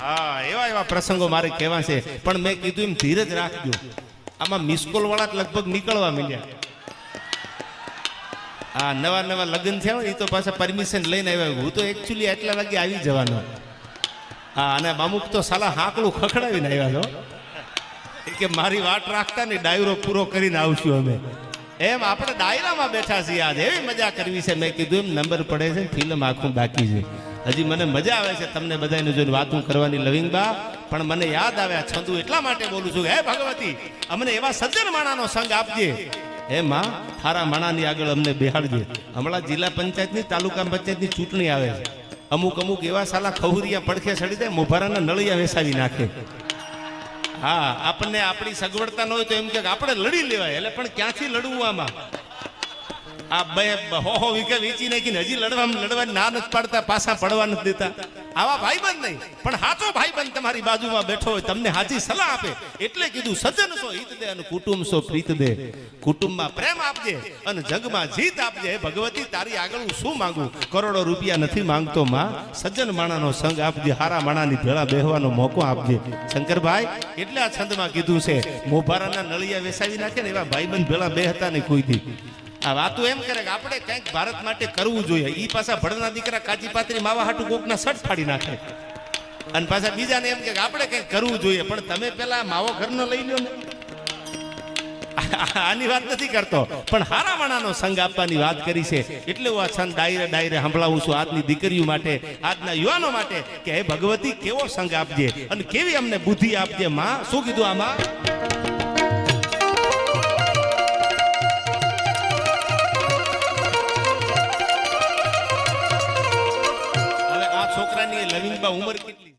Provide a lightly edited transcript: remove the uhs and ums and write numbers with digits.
હા, એવા એવા પ્રસંગો મારે કહેવા છે, પણ મેં કીધું એમ ધીરજ રાખજો. આમાં મિસકોલ વાળા લગભગ નીકળવા મળ્યા. હા, નવા નવા લગ્ન થયા હોય એ તો પાછા પરમિશન લઈને આવ્યા. હું તો એકચ્યુઅલી આટલા વાગે આવી જવાનો. હા, અને અમુક તો સાલા હાકડું ખખડાવીને આવ્યા છો કે મારી વાટ રાખતા ને ડાયરો પૂરો કરીને આવશું અમે. એમ આપણે ડાયરામાં બેઠા છીએ. આજ એવી મજા કરવી છે. મેં કીધું એમ નંબર પડે છે, ફિલ્મ આખું બાકી છે. હજી મને મજા આવે છે તમને બધાને જોઈને વાતું કરવાની લવિંગબા. પણ મને યાદ આવે આ છંદુ એટલા માટે બોલું છું, હે ભગવતી અમને એવા સજ્જન માણાનો સંગ આપજે. હે માં, થારા માણાની આગળ અમને બેહાડજે. હમણાં જિલ્લા પંચાયતની, તાલુકા પંચાયતની ચૂંટણી આવે છે. અમુક અમુક એવા સાલા ખહુરિયા પડખે ચડી દે, મોભારાના નળિયા વેસાવી નાખે. હા, આપણને આપણી સગવડતા ન હોય તો એમ કે આપણે લડી લેવાય. એટલે પણ ક્યાંથી લડવું આમાં? આ બે હો વીઘા વેચી નાખીને હજી લડવાની ના નથી પાડતા, પાછા પડવા નથી દેતા. આવા ભાઈબંધ નહીં, પણ સાચો ભાઈબંધ તમારી બાજુમાં બેઠો હોય, તમને હાજી સલાહ આપે. એટલે કીધું સજ્જન સો હિત દે અને કુટુંબ સો પ્રીત દે. કુટુંબમાં પ્રેમ આપજે અને જગમાં જીત આપજે. હે ભગવતી તારી આગળ હું શું માંગુ? કરોડો રૂપિયા નથી માંગતો માં, સજ્જન માણાનો સંગ આપજે, હારા માણાની ભેળા બેહવાનો મોકો આપજે. શંકરભાઈ એટલે આ છંદમાં કીધું છે, મોભારાના નળિયા વેસાવી નાખે ને એવા ભાઈબંધ ભેળા બે હતા ને કોઈથી. આ વાતો એમ કરે કે આપણે કંઈક ભારત માટે કરવું જોઈએ. ઈ પાછા ભણના દીકરા કાચી પાતરી માવા હાટુ કોકના શર્ટ ફાડી નાખે અને પાછા બીજાને એમ કે આપણે કંઈક કરવું જોઈએ. પણ તમે પેલા માવો ઘરનો લઈ લ્યો ને. આની વાત નથી કરતો, પણ હારા માણાનો સંગ આપવાની વાત કરી છે. એટલે હું આ છંદ ડાયરે સંભળાવું છું આજની દીકરીઓ માટે, આજના યુવાનો માટે કે હે ભગવતી કેવો સંગ આપજે અને કેવી અમને બુદ્ધિ આપજે. માં શું કીધું આમાં? છોકરાની લવિંગબા ઉંમર કેટલી?